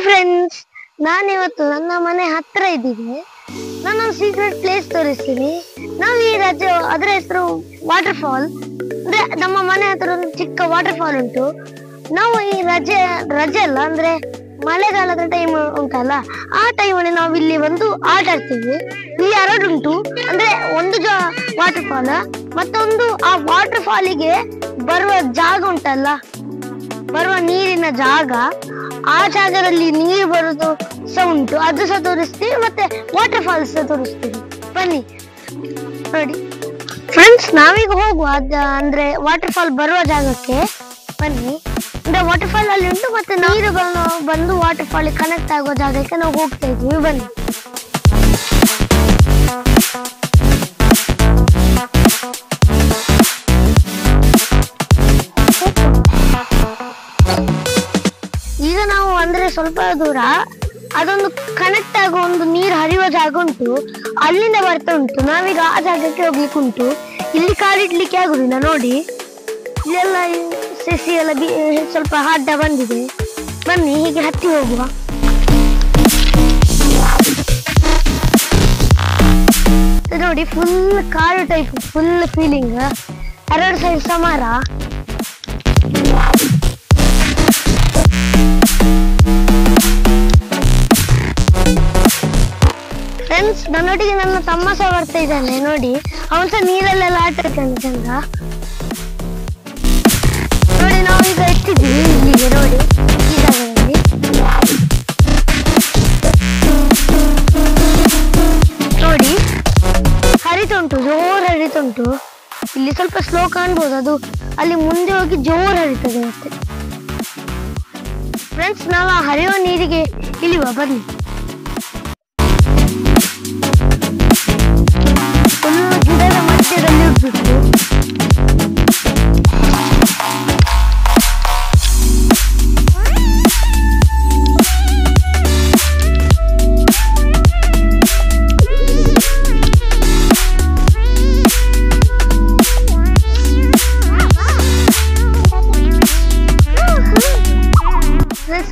Hi friends, ನಾನಿವತ್ತು ನನ್ನ ಮನೆ ಹತ್ರ ಇದ್ದೀನಿ. ನಾನೊಂದು ಸೀಕ್ರೆಟ್ ಪ್ಲೇಸ್ ತೋರಿಸ್ತೀನಿ. ನಾವು ಈ ರಜೆ ಅದರ ಹೆಸರು ವಾಟರ್ ಫಾಲ್. ಅಂದ್ರೆ ನಮ್ಮ ಮನೆ ಹತ್ರ ಒಂದು ಚಿಕ್ಕ ವಾಟರ್ ಫಾಲ್ ಉಂಟು. ನಾವು ಈ ರಜೆ ಅಲ್ಲ, ಅಂದ್ರೆ ಮಳೆಗಾಲದ ಟೈಮ್ ಉಂಟಲ್ಲ, ಆ ಟೈಮಲ್ಲಿ ನಾವು ಇಲ್ಲಿ ಒಂದು ಆಟ ಆಡ್ತೀವಿ. ಇಲ್ಲಿ ಎರಡು ಉಂಟು, ಅಂದ್ರೆ ಒಂದು ವಾಟರ್ ಫಾಲ್, ಮತ್ತೊಂದು ಆ ವಾಟರ್ ಫಾಲಿಗೆ ಬರುವ ಜಾಗ ಉಂಟಲ್ಲ, ಬರುವ ನೀರಿನ ಜಾಗ, ಆ ಜಾಗದಲ್ಲಿ ನೀರು ಬರುದು ಸಹ ಉಂಟು, ಅದು ಸಹ ತೋರಿಸ್ತೀವಿ. ಮತ್ತೆ ವಾಟರ್ ಫಾಲ್ಸ್ ಸಹ ತೋರಿಸ್ತೀವಿ. ಬನ್ನಿ ನೋಡಿ ಫ್ರೆಂಡ್ಸ್, ನಾವೀಗ ಹೋಗುವ ಅಂದ್ರೆ ವಾಟರ್ ಫಾಲ್ ಬರುವ ಜಾಗಕ್ಕೆ. ಬನ್ನಿ, ಅಂದ್ರೆ ವಾಟರ್ ಫಾಲ್ ಅಲ್ಲಿ ಉಂಟು, ಮತ್ತೆ ನೀರು ಬಂದು ವಾಟರ್ ಫಾಲ್ ಕನೆಕ್ಟ್ ಆಗೋ ಜಾಗಕ್ಕೆ ನಾವು ಹೋಗ್ತಾ ಇದ್ವಿ. ಬನ್ನಿ. ಈಗ ನಾವು ಅಂದ್ರೆ ಸ್ವಲ್ಪ ದೂರ ಅದೊಂದು ಕನೆಕ್ಟ್ ಆಗೋ ಒಂದು ನೀರು ಹರಿಯುವ ಜಾಗ ಉಂಟು, ಅಲ್ಲಿಂದ ಬರ್ತಾ ಉಂಟು. ನಾವೀಗ ಆ ಜಾಗಕ್ಕೆ ಹೋಗ್ಲಿಕ್ಕೆ ಉಂಟು. ಇಲ್ಲಿ ಕಾಲಿಡ್ಲಿಕ್ಕೆ ಆಗುದಿಲ್ಲ ನೋಡಿ, ಇಲ್ಲೆಲ್ಲ ಸಸಿ ಎಲ್ಲ ಸ್ವಲ್ಪ ಅಡ್ಡ ಬಂದಿದೆ. ಬನ್ನಿ ಹೀಗೆ ಹತ್ತಿ ಹೋಗುವ. ನೋಡಿ, ಫುಲ್ ಕಾಡು ಟೈಪ್, ಫುಲ್ ಫೀಲಿಂಗ್. ಎರಡು ಸೈಡ್ ಸಮಾರ. ಫ್ರೆಂಡ್ಸ್, ನನ್ನೊಟ್ಟಿಗೆ ನನ್ನ ತಮ್ಮ ಸಹ ಬರ್ತಾ ಇದ್ದಾನೆ ನೋಡಿ. ಅವನು ಸಹ ನೀರಲ್ಲೆಲ್ಲ ಆಟ ಆಡ್ತಾನೆ ಚಂದ ನೋಡಿ. ನಾವು ಈಗ ಎತ್ತಿದ್ವಿ ಇಲ್ಲಿಗೆ ನೋಡಿ, ಈ ಜಾಗದಲ್ಲಿ. ನೋಡಿ, ಹರಿತುಂಟು, ಜೋರ್ ಹರಿತುಂಟು. ಇಲ್ಲಿ ಸ್ವಲ್ಪ ಸ್ಲೋ ಕಾಣ್ಬೋದು, ಅದು ಅಲ್ಲಿ ಮುಂದೆ ಹೋಗಿ ಜೋರ್ ಹರಿತದೆ. ಮತ್ತೆ ಫ್ರೆಂಡ್ಸ್, ನಾವು ಆ ಹರಿಯುವ ನೀರಿಗೆ ಇಳಿಯುವ. ಬನ್ನಿ. ಫುಲ್ ಗಿಡದ ಮಧ್ಯದಲ್ಲಿ ಹೋಗ್ಬಿಟ್ಟು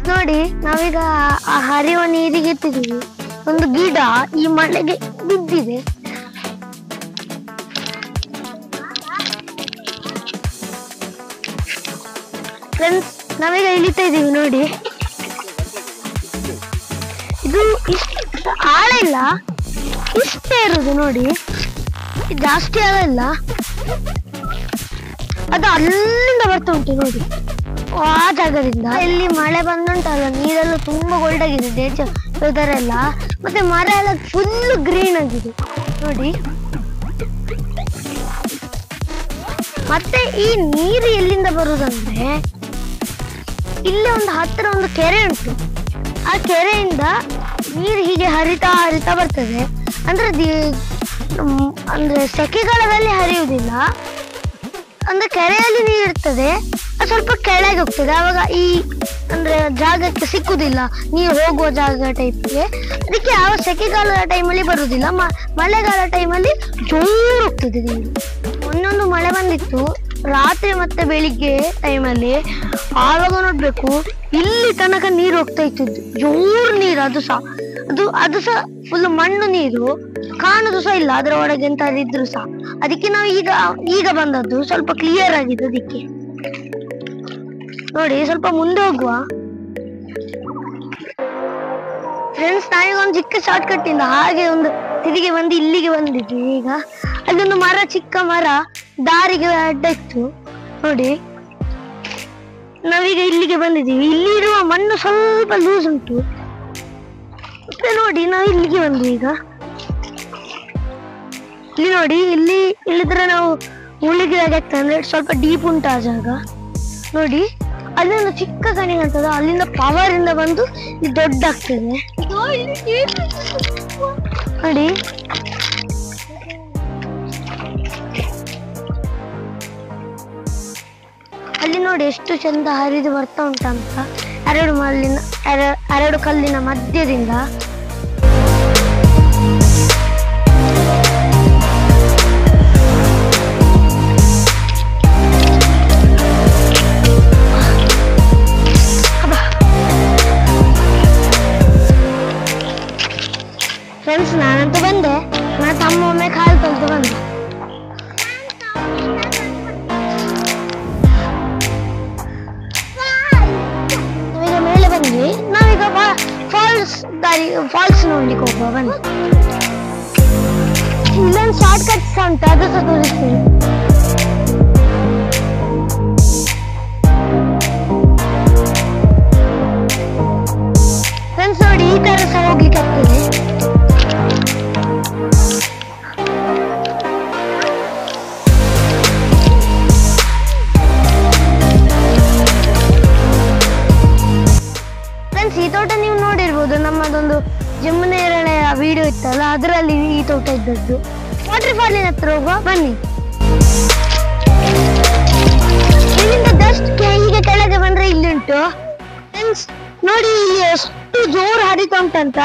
ನೋಡಿ, ನಾವೀಗ ಆ ಹರಿಯುವ ನೀರಿಗೆ ಎತ್ತಿದೀವಿ. ಒಂದು ಗಿಡ ಈ ಮಳೆಗೆ ಬಿದ್ದಿದೆ. ಫ್ರೆಂಡ್ಸ್, ನಾವೀಗ ಇಳಿತಾ ಇದೀವಿ ನೋಡಿ. ಇದು ಇಷ್ಟು ಆಳ ಇಲ್ಲ, ಇಷ್ಟೇ ಇರುದು ನೋಡಿ, ಜಾಸ್ತಿ ಆಳ ಇಲ್ಲ. ಅದು ಅಲ್ಲಿಂದ ಬರ್ತಾ ಉಂಟು ನೋಡಿ, ಆ ಜಾಗದಿಂದ. ಇಲ್ಲಿ ಮಳೆ ಬಂದುಂಟಲ್ಲ, ನೀರೆಲ್ಲ ತುಂಬಾ ಗೋಲ್ಡ್ ಆಗಿದೆ, ವೆದರ್ ಎಲ್ಲ. ಮತ್ತೆ ಮರ ಎಲ್ಲ ಫುಲ್ ಗ್ರೀನ್ ಆಗಿದೆ ನೋಡಿ. ಮತ್ತೆ ಈ ನೀರು ಎಲ್ಲಿಂದ ಬರುದಂದ್ರೆ, ಇಲ್ಲಿ ಒಂದು ಹತ್ತಿರ ಒಂದು ಕೆರೆ ಉಂಟು. ಆ ಕೆರೆಯಿಂದ ನೀರು ಹೀಗೆ ಹರಿತಾ ಹರಿತಾ ಬರ್ತದೆ. ಅಂದ್ರೆ ಸೆಕೆಗಾಲದಲ್ಲಿ ಹರಿಯುವುದಿಲ್ಲ, ಅಂದ್ರೆ ಕೆರೆಯಲ್ಲಿ ನೀರು ಇರ್ತದೆ, ಅದು ಸ್ವಲ್ಪ ಕೆಳಗೆ ಹೋಗ್ತದೆ. ಆವಾಗ ಈ ಅಂದ್ರೆ ಜಾಗಕ್ಕೆ ಸಿಕ್ಕುದಿಲ್ಲ, ನೀರು ಹೋಗುವ ಜಾಗ ಟೈಪ್ಗೆ. ಅದಕ್ಕೆ ಆ ಸೆಕೆಗಾಲದ ಟೈಮಲ್ಲಿ ಬರುವುದಿಲ್ಲ, ಮಳೆಗಾಲ ಟೈಮಲ್ಲಿ ಜೋರು ಹೋಗ್ತದೆ ನೀರು. ಒಂದೊಂದು ಮಳೆ ಬಂದಿತ್ತು ರಾತ್ರಿ ಮತ್ತೆ ಬೆಳಿಗ್ಗೆ ಟೈಮಲ್ಲಿ, ಆವಾಗ ನೋಡ್ಬೇಕು ಇಲ್ಲಿ ತನಕ ನೀರು ಹೋಗ್ತಾ ಇತ್ತು, ಜೋರು ನೀರು. ಅದು ಸಹ ಫುಲ್ ಮಣ್ಣು ನೀರು, ಕಾಣುದು ಸಹ ಇಲ್ಲ ಅದರ ಒಳಗೆ ಎಂತ ಇದ್ರು ಸಹ. ಅದಕ್ಕೆ ನಾವು ಈಗ ಬಂದದ್ದು, ಸ್ವಲ್ಪ ಕ್ಲಿಯರ್ ಆಗಿದೆ ಅದಕ್ಕೆ. ನೋಡಿ, ಸ್ವಲ್ಪ ಮುಂದೆ ಹೋಗುವ. ಫ್ರೆಂಡ್ಸ್, ನಾವೀಗ ಒಂದು ಚಿಕ್ಕ ಶಾರ್ಟ್ ಕಟ್ ಇಂದ ಹಾಗೆ ಒಂದು ತಿರುಗಿ ಬಂದು ಇಲ್ಲಿಗೆ ಬಂದಿದ್ವಿ. ಈಗ ಅಲ್ಲೊಂದು ಮರ, ಚಿಕ್ಕ ಮರ ದಾರಿಗೆ ಅಡ್ಡ ಇತ್ತು ನೋಡಿ. ನಾವೀಗ ಇಲ್ಲಿಗೆ ಬಂದಿದ್ದೀವಿ. ಇಲ್ಲಿರುವ ಮಣ್ಣು ಸ್ವಲ್ಪ ಲೂಸ್ ಉಂಟು. ಮತ್ತೆ ನೋಡಿ, ನಾವು ಇಲ್ಲಿಗೆ ಬಂದ್ವಿ. ಈಗ ಇಲ್ಲಿ ನೋಡಿ, ಇಲ್ಲಿದ್ರೆ ನಾವು ಮುಳುಗಿ ಆಗ್ತದೆ, ಅಂದ್ರೆ ಸ್ವಲ್ಪ ಡೀಪ್ ಉಂಟು ಆ ಜಾಗ ನೋಡಿ. ಅಲ್ಲೊಂದು ಚಿಕ್ಕ ಕಣಿ ಕಾಣ್ತದ, ಅಲ್ಲಿಂದ ಪವರ್ ಇಂದ ಬಂದು ಇದು ದೊಡ್ಡ ಆಗ್ತದೆ ನೋಡಿ. ಅಲ್ಲಿ ನೋಡಿ ಎಷ್ಟು ಚಂದ ಹರಿದು ಬರ್ತಾ ಉಂಟಂತ, ಎರಡು ಕಲ್ಲಿನ ಮಧ್ಯದಿಂದ. ಫ್ರೆಂಡ್ಸ್ ನಾನಂತೂ ಬಂದೆ, ನಾ ತಮ್ಮ ಒಮ್ಮೆ ಕಾಲು ತೊಳೆದು ಬಂದೆ. ನಾವೀಗ ಮೇಲೆ ಬಂದ್ವಿ, ನಾವೀಗ ಫಾಲ್ಸ್ ನೋಡ್ಲಿಕ್ಕೆ ಹೋಗುವ ಬನ್ನಿ. ಇಲ್ಲೊಂದು ಶಾರ್ಟ್ ಕಟ್ಸ್ ಉಂಟು, ಅದು ಸಹ ತೋರಿಸ್ತೀನಿ. ಫ್ರೆಂಡ್ಸ್ ನೋಡಿ, ಈ ತರ ಸಹ ಹೋಗ್ಲಿಕ್ಕೆ ಆಗ್ತದೆ. ಈ ತೋಟ ನೀವು ನೋಡಿರ್ಬೋದು, ನಮ್ಮದೊಂದು ಜಮ್ಮುನೇರಳೆಯ ವಿಡಿಯೋ ಇತ್ತಲ್ಲ, ಅದರಲ್ಲಿ ಈ ತೋಟ ಇದ್ದದ್ದು. ವಾಟರ್ ಫಾಲಿನ ಹತ್ರ ಹೋಗುವ ಬನ್ನಿ. ಇಲ್ಲಿಂದ ಜಸ್ಟ್ ಹೀಗೆ ಕೆಳಗೆ ಬಂದ್ರೆ ಇಲ್ಲಿ ಉಂಟು ಫ್ರೆಂಡ್ಸ್. ನೋಡಿ ಇಲ್ಲಿ ಎಷ್ಟು ಜೋರು ಹರಿತಾ ಉಂಟಂತ.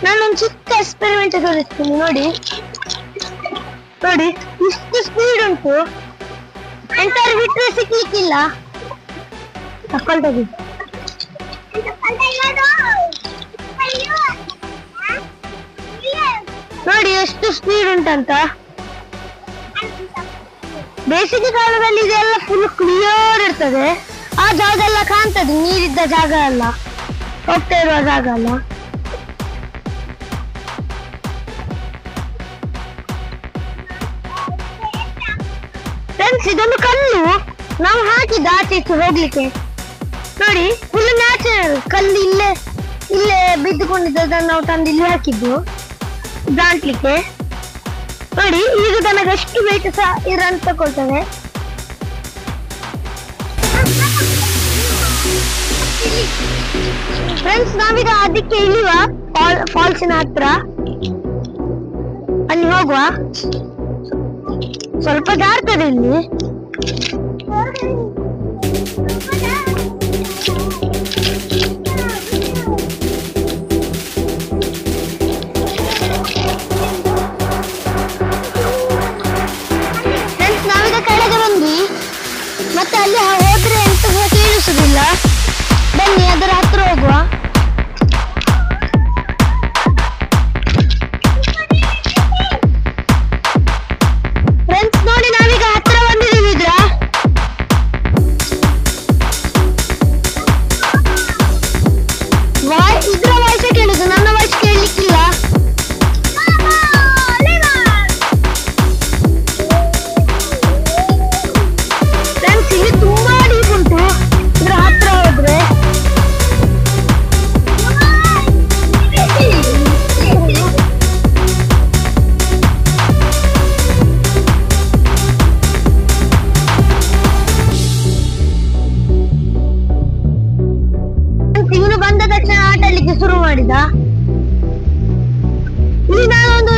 ನಾನೊಂದು ಚಿಕ್ಕ ಎಕ್ಸ್ಪೆರಿಮೆಂಟ್ ತೋರಿಸ್ತೀನಿ. ನೋಡಿ ನೋಡಿ ಇಷ್ಟು ಸ್ಪೀಡ್ ಉಂಟು, ಎಂಟರ್ ಬಿಟ್ರೆ ಸಿಗ್ಲಿಕ್ಕಿಲ್ಲ. ತಕೊಳ್ತದೆ ನೋಡಿ ಎಷ್ಟು ಸ್ಪೀಡ್ ಉಂಟಂತ. ಬೇಸಿಗೆ ಕಾಲದಲ್ಲಿ ಇದೆಲ್ಲ ಫುಲ್ ಕ್ಲಿಯರ್ ಇರ್ತದೆ. ಆ ಜಾಗ ಎಲ್ಲ ಕಾಣ್ತದೆ, ನೀರಿದ್ದ ಜಾಗ ಎಲ್ಲ, ಹೋಗ್ತಾ ಇರುವ ಜಾಗ ಎಲ್ಲ. ಫ್ರೆಂಡ್ಸ್ ಇದೊಂದು ಕಲ್ಲು ನಾವು ಹಾಕಿದ್ದ ಆಚೆ ಹೋಗ್ಲಿಕ್ಕೆ. ನೋಡಿ ಫುಲ್ ನ್ಯಾಚುರಲ್ ಕಲ್ಲು, ಇಲ್ಲೇ ಬಿದ್ದುಕೊಂಡಿದ್ದದನ್ನು ನಾವು ತಂದು ಇಲ್ಲಿ ಹಾಕಿದ್ದು ದಾಟ್ಲಿಕ್ಕೆ. ನೋಡಿ ಈಗ ನನಗೆ ಅಷ್ಟು ವೇಟ್ ಸಹ ಇರಂತ ತಗೊಳ್ತದೆ. ಫ್ರೆಂಡ್ಸ್ ನಾವೀಗ ಅದಕ್ಕೆ ಇಳಿಯುವ ಫಾಲ್ಸಿನ ಹತ್ರ, ಅಲ್ಲಿ ಹೋಗುವ. ಸ್ವಲ್ಪ ಜಾರ್ತದೆ ಇಲ್ಲಿ. ಮತ್ತೆ ಅಲ್ಲಿ ಹೋದ್ರೆ ಎಂತ ಕೇಳಿಸುದಿಲ್ಲ. ಬನ್ನಿ ಅದರ ಹತ್ರ ಹೋಗುವ. ಫ್ರೆಂಡ್ಸ್ ನೋಡಿ ನಾವೀಗ ಹತ್ರ ಬಂದಿದ್ದೀವಿ. ಇದ್ರ ವಾಯ್ಸ್ ಕೇಳುದು, ನನ್ನ ವಾಯ್ಸ್ ಕೇಳಲಿಕ್ಕಿಲ್ಲ. ಬಂದ ತಕ್ಷಣ ಆಟ ಆಡ್ಲಿಕ್ಕೆ ಶುರು ಮಾಡಿದ. ಇಲ್ಲಿ ನಾನೊಂದು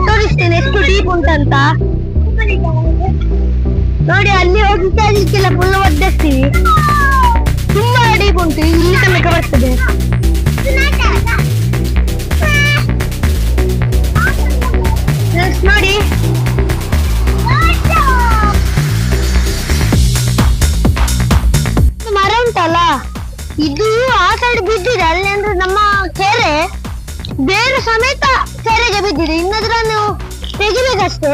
ತೋರಿಸ್ತೇನೆ ಎಷ್ಟು ಡೀಪ್ ಉಂಟಂತ. ನೋಡಿ ಅಲ್ಲಿ ಹೋಗಿ ಅದಕ್ಕೆಲ್ಲ ಫುಲ್ ಒಡ್ಡಿಸ್ತೀವಿ. ತುಂಬಾ ಡೀಪ್ ಉಂಟು, ಇಲ್ಲಿ ತನಕ ಬರ್ತದೆ. ನೋಡಿ ಮರ ಉಂಟಲ್ಲ, ಇದು ಆ ಸೈಡ್ ಬಿದ್ದಿದೆ. ಅಲ್ಲಿ ಅಂದ್ರೆ ನಮ್ಮ ಕೆರೆ ಬೇರೆ ಸಮೇತ ಕೆರೆಗೆ ಬಿದ್ದಿದೆ. ಇನ್ನದ್ರನ್ನು ತೆಗಿಬೇಕಷ್ಟೇ.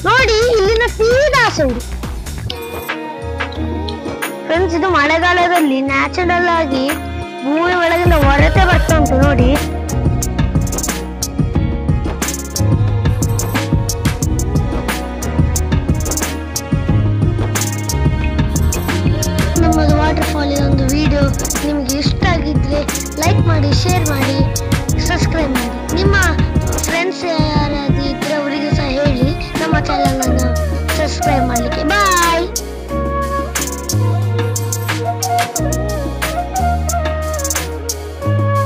ನೋಡಿ ಇಲ್ಲಿನ ಸೀದಾ ಸೈಡ್. ಫ್ರೆಂಡ್ಸ್ ಇದು ಮಳೆಗಾಲದಲ್ಲಿ ನ್ಯಾಚುರಲ್ ಆಗಿ ಭೂಮಿ ಒಳಗಿಂದ ಹೊರತೆ ಬರ್ತಾ ಉಂಟು. ನೋಡಿ ನಮ್ಮದು ವಾಟರ್ ಫಾಲ್ ಒಂದು ವಿಡಿಯೋ ನಿಮಗೆ ಇಷ್ಟ ಆಗಿದ್ರೆ ಲೈಕ್ ಮಾಡಿ, ಶೇರ್ ಮಾಡಿ, ಸಬ್ಸ್ಕ್ರೈಬ್ ಮಾಡಿ. ನಿಮ್ಮ ಫ್ರೆಂಡ್ಸ್ ಯಾರಾದ್ರೂ ಇದ್ರೆ ಅವರಿಗೆ ಸಹ ಹೇಳಿ ನಮ್ಮ ಚಾನಲ್